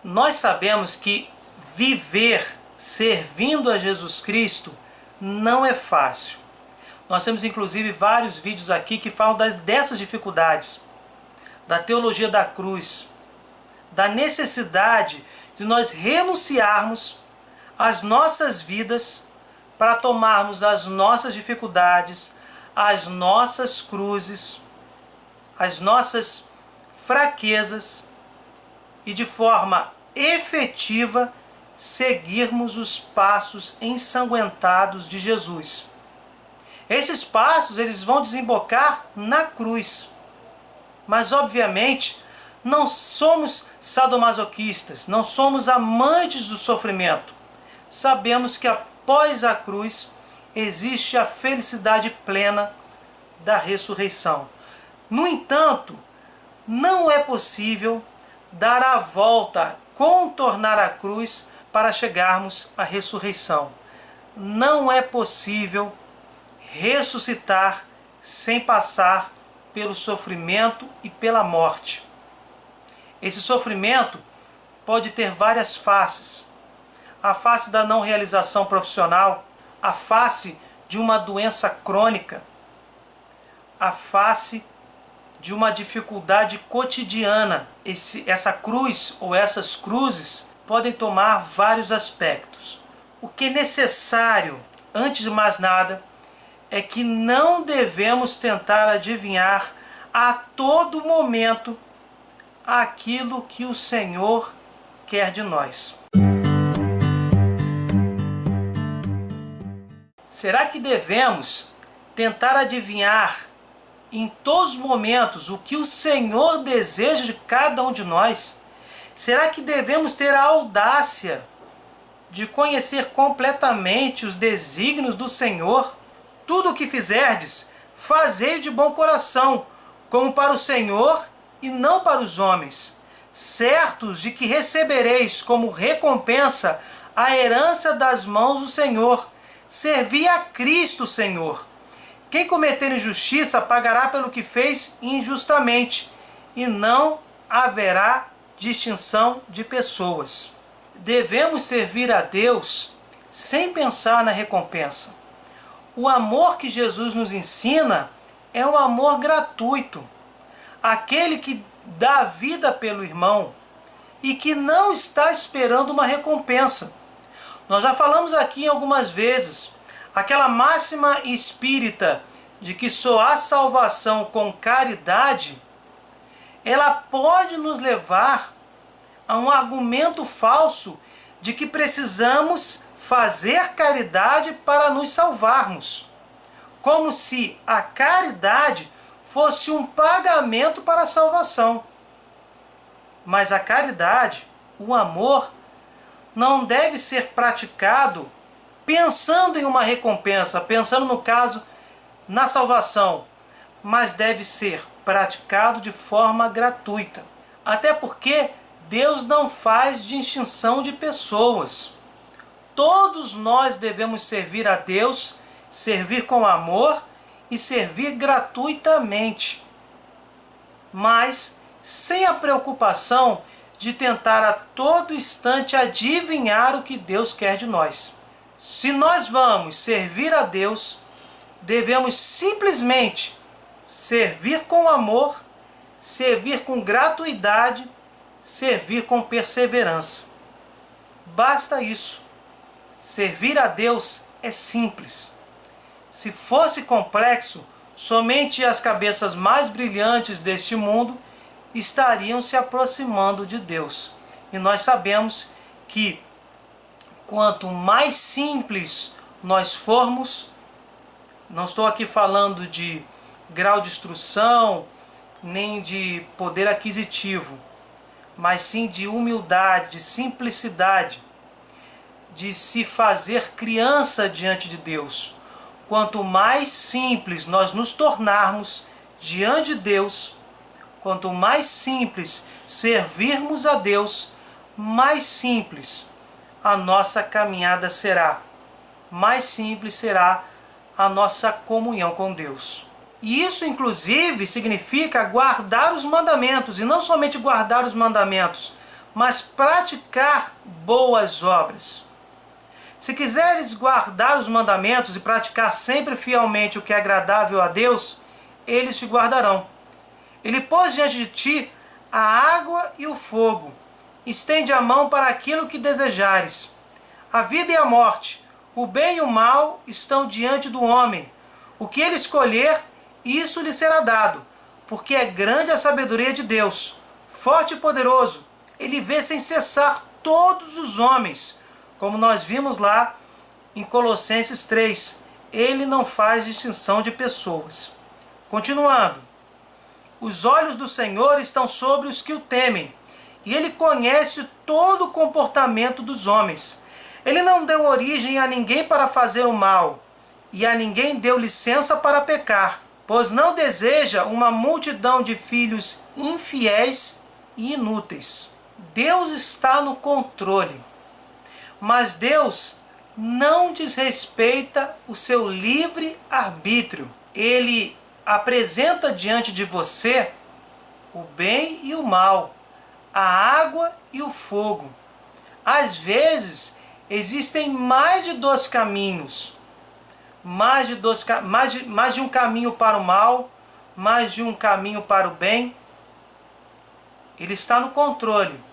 Nós sabemos que viver servindo a Jesus Cristo não é fácil. Nós temos inclusive vários vídeos aqui que falam dessas dificuldades, da teologia da cruz, da necessidade de nós renunciarmos às nossas vidas para tomarmos as nossas dificuldades, as nossas cruzes, as nossas fraquezas e de forma efetiva seguirmos os passos ensanguentados de Jesus. Esses passos eles vão desembocar na cruz. Mas obviamente não somos sadomasoquistas, não somos amantes do sofrimento. Sabemos que após a cruz existe a felicidade plena da ressurreição. No entanto, não é possível dar a volta, contornar a cruz para chegarmos à ressurreição. Não é possível ressuscitar sem passar pelo sofrimento e pela morte. Esse sofrimento pode ter várias faces. A face da não realização profissional, a face de uma doença crônica, a face de uma dificuldade cotidiana. Essa cruz ou essas cruzes podem tomar vários aspectos. O que é necessário, antes de mais nada, é que não devemos tentar adivinhar a todo momento aquilo que o Senhor quer de nós. Será que devemos tentar adivinhar em todos os momentos o que o Senhor deseja de cada um de nós? Será que devemos ter a audácia de conhecer completamente os desígnios do Senhor? Tudo o que fizerdes, fazei de bom coração, como para o Senhor e não para os homens, certos de que recebereis como recompensa a herança das mãos do Senhor. Servi a Cristo, Senhor. Quem cometer injustiça pagará pelo que fez injustamente, e não haverá distinção de pessoas. Devemos servir a Deus sem pensar na recompensa. O amor que Jesus nos ensina é um amor gratuito. Aquele que dá vida pelo irmão e que não está esperando uma recompensa. Nós já falamos aqui algumas vezes, aquela máxima espírita de que só há salvação com caridade, ela pode nos levar a um argumento falso de que precisamos fazer caridade para nos salvarmos. Como se a caridade fosse um pagamento para a salvação. Mas a caridade, o amor, não deve ser praticado pensando em uma recompensa, pensando no caso na salvação, mas deve ser praticado de forma gratuita. Até porque Deus não faz distinção de pessoas. Todos nós devemos servir a Deus, servir com amor e servir gratuitamente, mas sem a preocupação de tentar a todo instante adivinhar o que Deus quer de nós. Se nós vamos servir a Deus, devemos simplesmente servir com amor, servir com gratuidade, servir com perseverança. Basta isso. Servir a Deus é simples. Se fosse complexo, somente as cabeças mais brilhantes deste mundo estariam se aproximando de Deus. E nós sabemos que quanto mais simples nós formos, não estou aqui falando de grau de instrução, nem de poder aquisitivo, mas sim de humildade, de simplicidade, de se fazer criança diante de Deus. Quanto mais simples nós nos tornarmos diante de Deus, quanto mais simples servirmos a Deus, mais simples a nossa caminhada será. Mais simples será a nossa comunhão com Deus. E isso, inclusive, significa guardar os mandamentos, e não somente guardar os mandamentos, mas praticar boas obras. Se quiseres guardar os mandamentos e praticar sempre fielmente o que é agradável a Deus, eles te guardarão. Ele pôs diante de ti a água e o fogo. Estende a mão para aquilo que desejares. A vida e a morte, o bem e o mal estão diante do homem. O que ele escolher, isso lhe será dado, porque é grande a sabedoria de Deus, forte e poderoso. Ele vê sem cessar todos os homens, como nós vimos lá em Colossenses 3. Ele não faz distinção de pessoas. Continuando. Os olhos do Senhor estão sobre os que o temem, e ele conhece todo o comportamento dos homens. Ele não deu origem a ninguém para fazer o mal, e a ninguém deu licença para pecar, pois não deseja uma multidão de filhos infiéis e inúteis. Deus está no controle, mas Deus não desrespeita o seu livre arbítrio. Ele apresenta diante de você o bem e o mal, a água e o fogo. Às vezes existem mais de dois caminhos, mais de um caminho para o mal, mais de um caminho para o bem. Ele está no controle.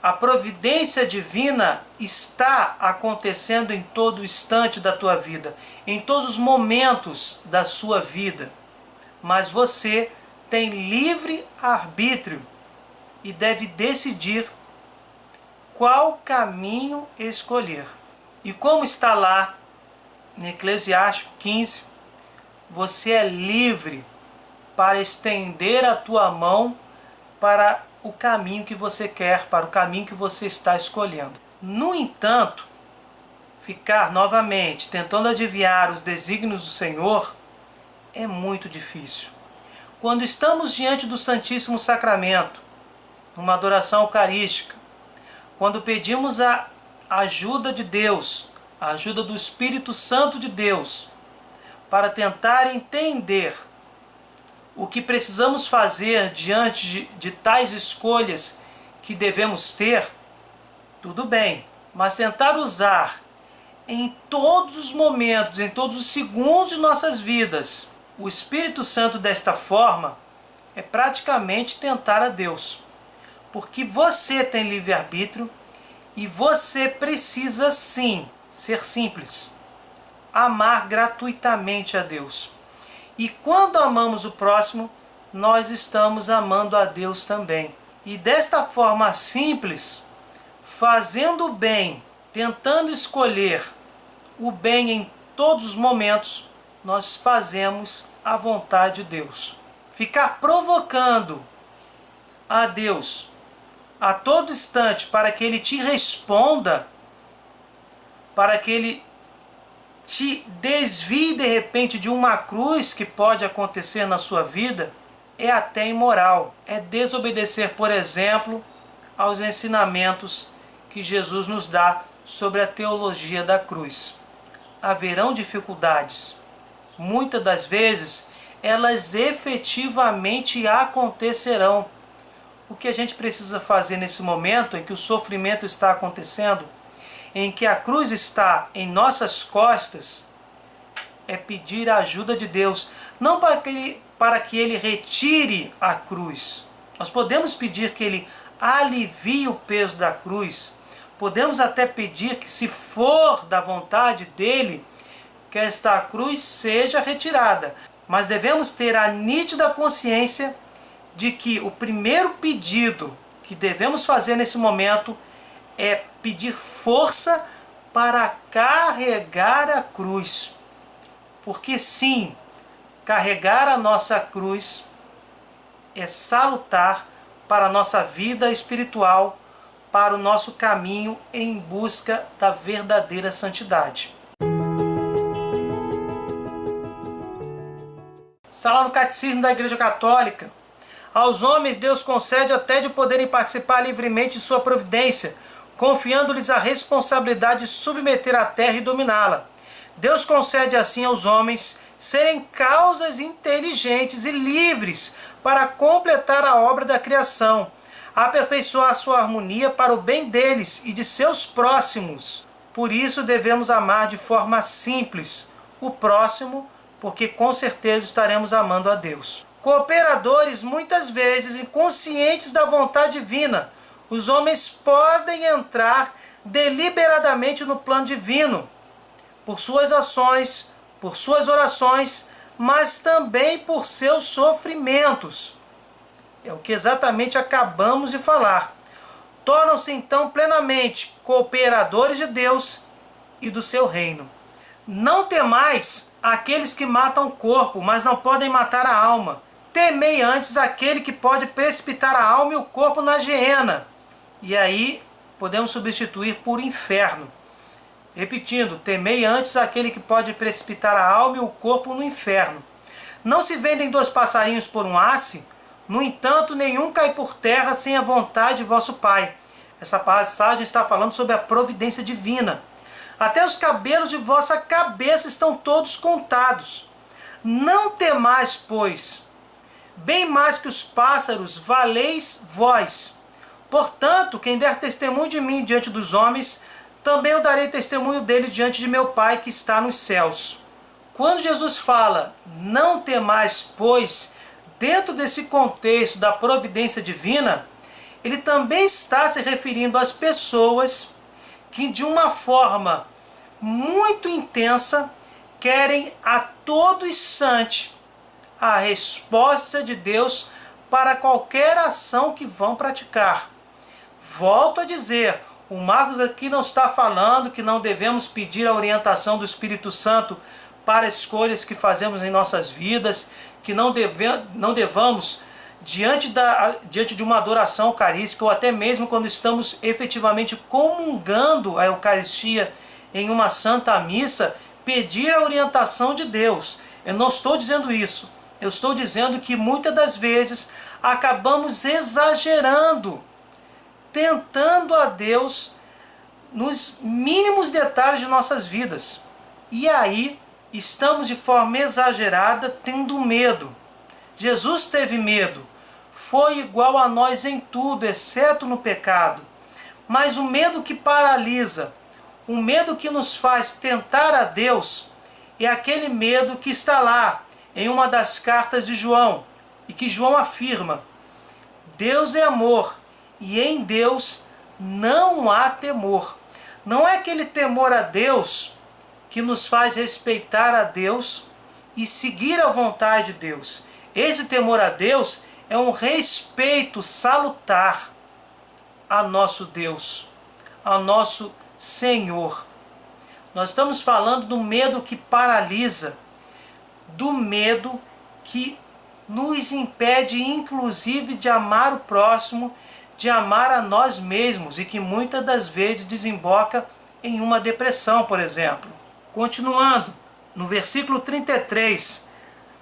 A providência divina está acontecendo em todo instante da tua vida, em todos os momentos da sua vida. Mas você tem livre arbítrio e deve decidir qual caminho escolher. E como está lá em Eclesiástico 15, você é livre para estender a tua mão para o caminho que você quer, para o caminho que você está escolhendo. No entanto, ficar novamente tentando adivinhar os desígnios do Senhor é muito difícil. Quando estamos diante do Santíssimo Sacramento, numa adoração eucarística, quando pedimos a ajuda de Deus, a ajuda do Espírito Santo de Deus, para tentar entender o que precisamos fazer diante de tais escolhas que devemos ter, tudo bem, mas tentar usar em todos os momentos, em todos os segundos de nossas vidas, o Espírito Santo desta forma, é praticamente tentar a Deus. Porque você tem livre-arbítrio e você precisa sim ser simples, amar gratuitamente a Deus. E quando amamos o próximo, nós estamos amando a Deus também. E desta forma simples, fazendo o bem, tentando escolher o bem em todos os momentos, nós fazemos a vontade de Deus. Ficar provocando a Deus a todo instante para que Ele te responda, para que Ele te desvie de repente de uma cruz que pode acontecer na sua vida, é até imoral. É desobedecer, por exemplo, aos ensinamentos que Jesus nos dá sobre a teologia da cruz. Haverão dificuldades. Muitas das vezes, elas efetivamente acontecerão. O que a gente precisa fazer nesse momento em que o sofrimento está acontecendo, em que a cruz está em nossas costas, é pedir a ajuda de Deus, não para que Ele retire a cruz. Nós podemos pedir que Ele alivie o peso da cruz. Podemos até pedir que, se for da vontade dEle, que esta cruz seja retirada. Mas devemos ter a nítida consciência de que o primeiro pedido que devemos fazer nesse momento é pedir força para carregar a cruz. Porque sim, carregar a nossa cruz é salutar para a nossa vida espiritual, para o nosso caminho em busca da verdadeira santidade. Está lá no Catecismo da Igreja Católica. Aos homens Deus concede até de poderem participar livremente de sua providência, confiando-lhes a responsabilidade de submeter a terra e dominá-la. Deus concede assim aos homens serem causas inteligentes e livres para completar a obra da criação, aperfeiçoar sua harmonia para o bem deles e de seus próximos. Por isso devemos amar de forma simples o próximo, porque com certeza estaremos amando a Deus. Cooperadores, muitas vezes inconscientes da vontade divina, os homens podem entrar deliberadamente no plano divino, por suas ações, por suas orações, mas também por seus sofrimentos. É o que exatamente acabamos de falar. Tornam-se então plenamente cooperadores de Deus e do seu reino. Não temais aqueles que matam o corpo, mas não podem matar a alma. Temei antes aquele que pode precipitar a alma e o corpo na geena. E aí podemos substituir por inferno. Repetindo, temei antes aquele que pode precipitar a alma e o corpo no inferno. Não se vendem 2 passarinhos por um asse? No entanto, nenhum cai por terra sem a vontade de vosso Pai. Essa passagem está falando sobre a providência divina. Até os cabelos de vossa cabeça estão todos contados. Não temais, pois, bem mais que os pássaros, valeis vós. Portanto, quem der testemunho de mim diante dos homens, também eu darei testemunho dele diante de meu Pai que está nos céus. Quando Jesus fala, não temais, pois, dentro desse contexto da providência divina, ele também está se referindo às pessoas que de uma forma muito intensa querem a todo instante a resposta de Deus para qualquer ação que vão praticar. Volto a dizer, o Marcos aqui não está falando que não devemos pedir a orientação do Espírito Santo para escolhas que fazemos em nossas vidas, que não devamos, diante de uma adoração eucarística, ou até mesmo quando estamos efetivamente comungando a Eucaristia em uma Santa Missa, pedir a orientação de Deus. Eu não estou dizendo isso. Eu estou dizendo que muitas das vezes acabamos exagerando, tentando a Deus nos mínimos detalhes de nossas vidas. E aí estamos de forma exagerada tendo medo. Jesus teve medo. Foi igual a nós em tudo, exceto no pecado. Mas o medo que paralisa, o medo que nos faz tentar a Deus, é aquele medo que está lá em uma das cartas de João, e que João afirma: Deus é amor, e em Deus não há temor. Não é aquele temor a Deus que nos faz respeitar a Deus e seguir a vontade de Deus. Esse temor a Deus é um respeito salutar a nosso Deus, a nosso Senhor. Nós estamos falando do medo que paralisa, do medo que nos impede inclusive de amar o próximo, de amar a nós mesmos, e que muitas das vezes desemboca em uma depressão, por exemplo. Continuando, no versículo 33,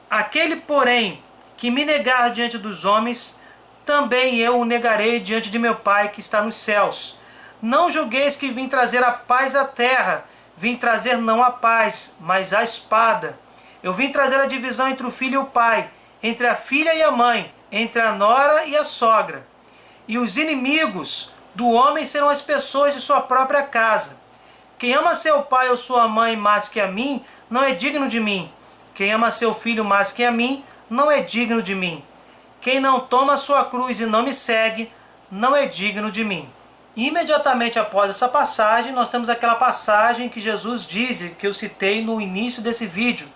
aquele, porém, que me negar diante dos homens, também eu o negarei diante de meu Pai que está nos céus. Não julgueis que vim trazer a paz à terra, vim trazer não a paz, mas a espada. Eu vim trazer a divisão entre o filho e o pai, entre a filha e a mãe, entre a nora e a sogra. E os inimigos do homem serão as pessoas de sua própria casa. Quem ama seu pai ou sua mãe mais que a mim, não é digno de mim. Quem ama seu filho mais que a mim, não é digno de mim. Quem não toma sua cruz e não me segue, não é digno de mim. Imediatamente após essa passagem, nós temos aquela passagem que Jesus diz, que eu citei no início desse vídeo,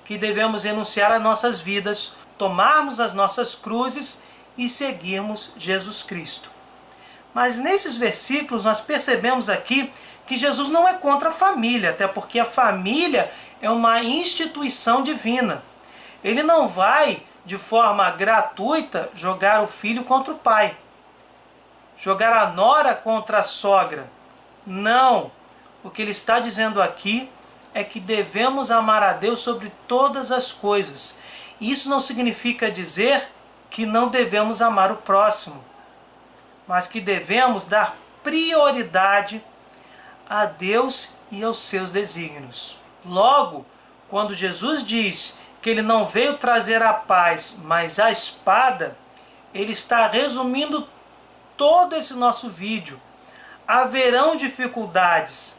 que devemos renunciar às nossas vidas, tomarmos as nossas cruzes e seguirmos Jesus Cristo. Mas nesses versículos nós percebemos aqui que Jesus não é contra a família, até porque a família é uma instituição divina. Ele não vai, de forma gratuita, jogar o filho contra o pai, jogar a nora contra a sogra. Não. O que ele está dizendo aqui é que devemos amar a Deus sobre todas as coisas. Isso não significa dizer que não devemos amar o próximo, mas que devemos dar prioridade a Deus e aos seus desígnios. Logo, quando Jesus diz que ele não veio trazer a paz, mas a espada, ele está resumindo todo esse nosso vídeo, haverão dificuldades,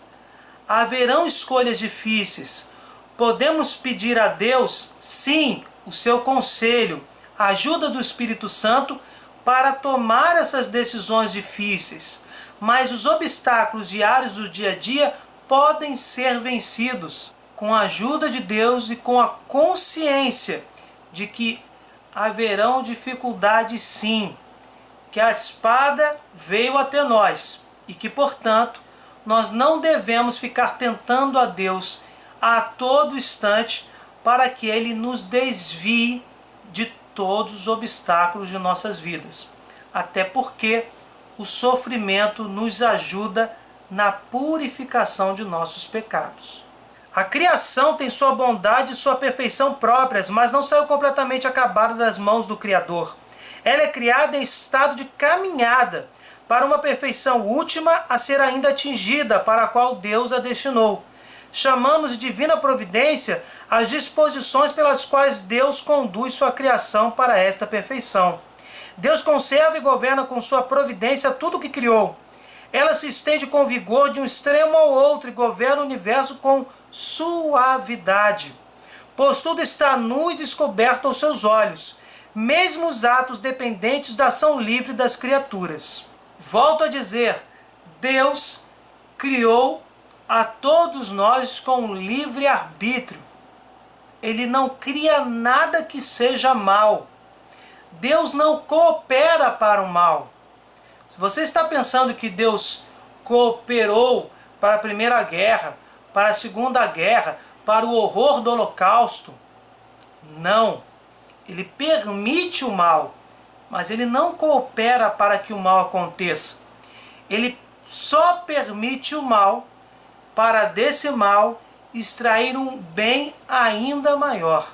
haverão escolhas difíceis. Podemos pedir a Deus, sim, o seu conselho, a ajuda do Espírito Santo para tomar essas decisões difíceis. Mas os obstáculos diários do dia a dia podem ser vencidos com a ajuda de Deus e com a consciência de que haverão dificuldades sim, que a espada veio até nós e que, portanto, nós não devemos ficar tentando a Deus a todo instante para que Ele nos desvie de todos os obstáculos de nossas vidas. Até porque o sofrimento nos ajuda na purificação de nossos pecados. A criação tem sua bondade e sua perfeição próprias, mas não saiu completamente acabada das mãos do Criador. Ela é criada em estado de caminhada para uma perfeição última a ser ainda atingida, para a qual Deus a destinou. Chamamos de divina providência as disposições pelas quais Deus conduz sua criação para esta perfeição. Deus conserva e governa com sua providência tudo o que criou. Ela se estende com vigor de um extremo ao outro e governa o universo com suavidade, pois tudo está nu e descoberto aos seus olhos, mesmo os atos dependentes da ação livre das criaturas. Volto a dizer, Deus criou a todos nós com livre arbítrio. Ele não cria nada que seja mal. Deus não coopera para o mal. Se você está pensando que Deus cooperou para a Primeira Guerra, para a Segunda Guerra, para o horror do Holocausto, não. Ele permite o mal, mas ele não coopera para que o mal aconteça. Ele só permite o mal para desse mal extrair um bem ainda maior.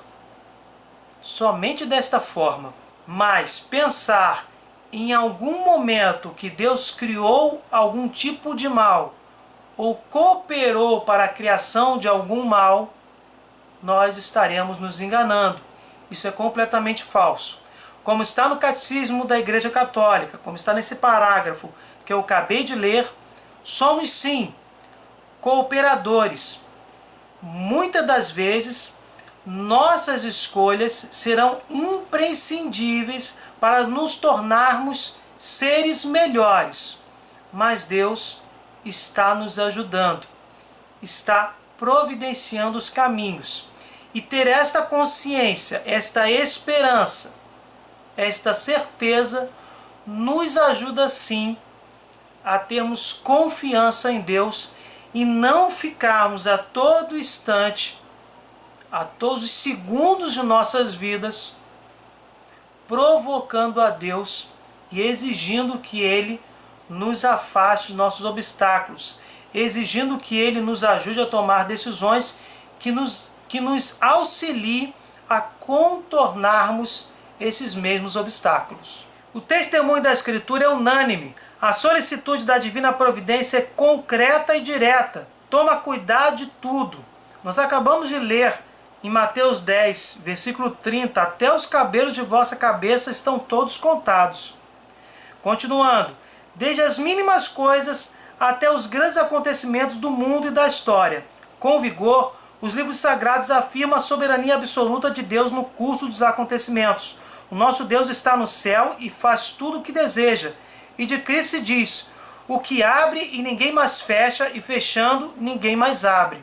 Somente desta forma. Mas pensar em algum momento que Deus criou algum tipo de mal ou cooperou para a criação de algum mal, nós estaremos nos enganando. Isso é completamente falso. Como está no Catecismo da Igreja Católica, como está nesse parágrafo que eu acabei de ler, somos sim cooperadores. Muitas das vezes, nossas escolhas serão imprescindíveis para nos tornarmos seres melhores. Mas Deus está nos ajudando, está providenciando os caminhos. E ter esta consciência, esta esperança, esta certeza, nos ajuda sim a termos confiança em Deus e não ficarmos a todo instante, a todos os segundos de nossas vidas, provocando a Deus e exigindo que Ele nos afaste dos nossos obstáculos, exigindo que Ele nos ajude a tomar decisões que nos auxilie a contornarmos esses mesmos obstáculos. O testemunho da Escritura é unânime. A solicitude da divina providência é concreta e direta. Toma cuidado de tudo. Nós acabamos de ler em Mateus 10, versículo 30, até os cabelos de vossa cabeça estão todos contados. Continuando, desde as mínimas coisas até os grandes acontecimentos do mundo e da história. Com vigor, os livros sagrados afirmam a soberania absoluta de Deus no curso dos acontecimentos. O nosso Deus está no céu e faz tudo o que deseja. E de Cristo se diz, o que abre e ninguém mais fecha, e fechando ninguém mais abre.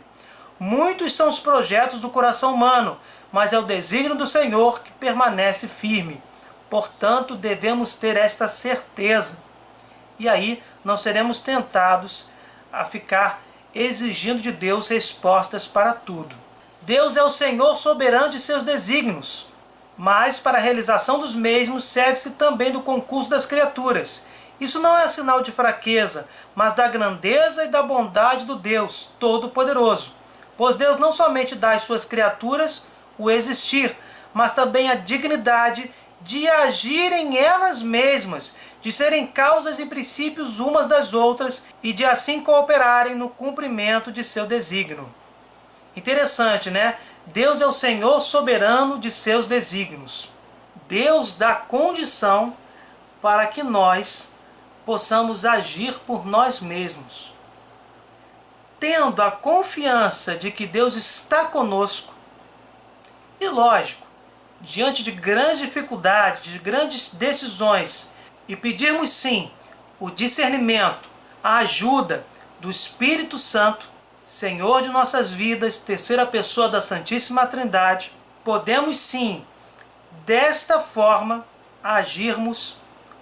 Muitos são os projetos do coração humano, mas é o desígnio do Senhor que permanece firme. Portanto, devemos ter esta certeza. E aí não seremos tentados a ficar exigindo de Deus respostas para tudo. Deus é o Senhor soberano de seus desígnios, mas para a realização dos mesmos serve-se também do concurso das criaturas. Isso não é sinal de fraqueza, mas da grandeza e da bondade do Deus Todo-Poderoso. Pois Deus não somente dá às suas criaturas o existir, mas também a dignidade de agirem elas mesmas, de serem causas e princípios umas das outras e de assim cooperarem no cumprimento de seu desígnio. Interessante, né? Deus é o Senhor soberano de seus desígnios. Deus dá condição para que nós possamos agir por nós mesmos, tendo a confiança de que Deus está conosco. E lógico, diante de grandes dificuldades, de grandes decisões, e pedirmos sim o discernimento, a ajuda do Espírito Santo, Senhor de nossas vidas, terceira pessoa da Santíssima Trindade, podemos sim, desta forma, agirmos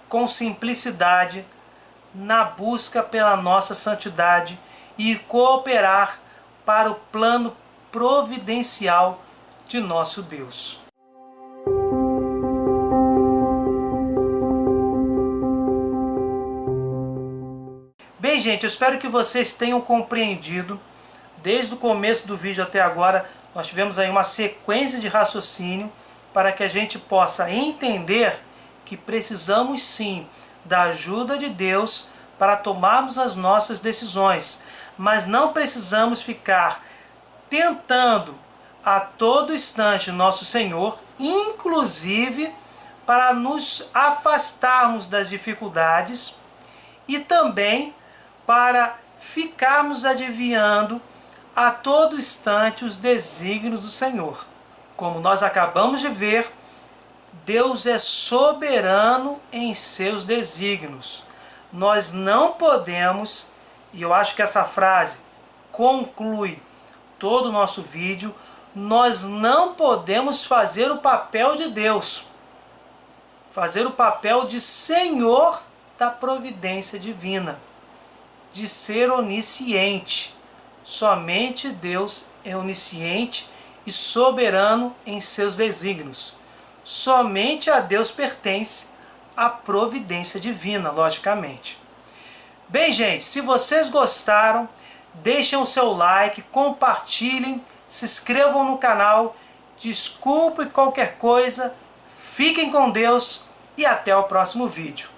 com simplicidade na busca pela nossa santidade e cooperar para o plano providencial de nosso Deus. Bem, gente, eu espero que vocês tenham compreendido. Desde o começo do vídeo até agora, nós tivemos aí uma sequência de raciocínio para que a gente possa entender que precisamos sim da ajuda de Deus para tomarmos as nossas decisões, mas não precisamos ficar tentando a todo instante nosso Senhor, inclusive para nos afastarmos das dificuldades e também para ficarmos adivinhando a todo instante os desígnios do Senhor. Como nós acabamos de ver, Deus é soberano em seus desígnios. Nós não podemos, e eu acho que essa frase conclui todo o nosso vídeo, nós não podemos fazer o papel de Deus, fazer o papel de Senhor da providência divina, de ser onisciente. Somente Deus é onisciente e soberano em seus desígnios. Somente a Deus pertence a providência divina, logicamente. Bem, gente, se vocês gostaram, deixem o seu like, compartilhem, se inscrevam no canal, desculpe qualquer coisa, fiquem com Deus e até o próximo vídeo.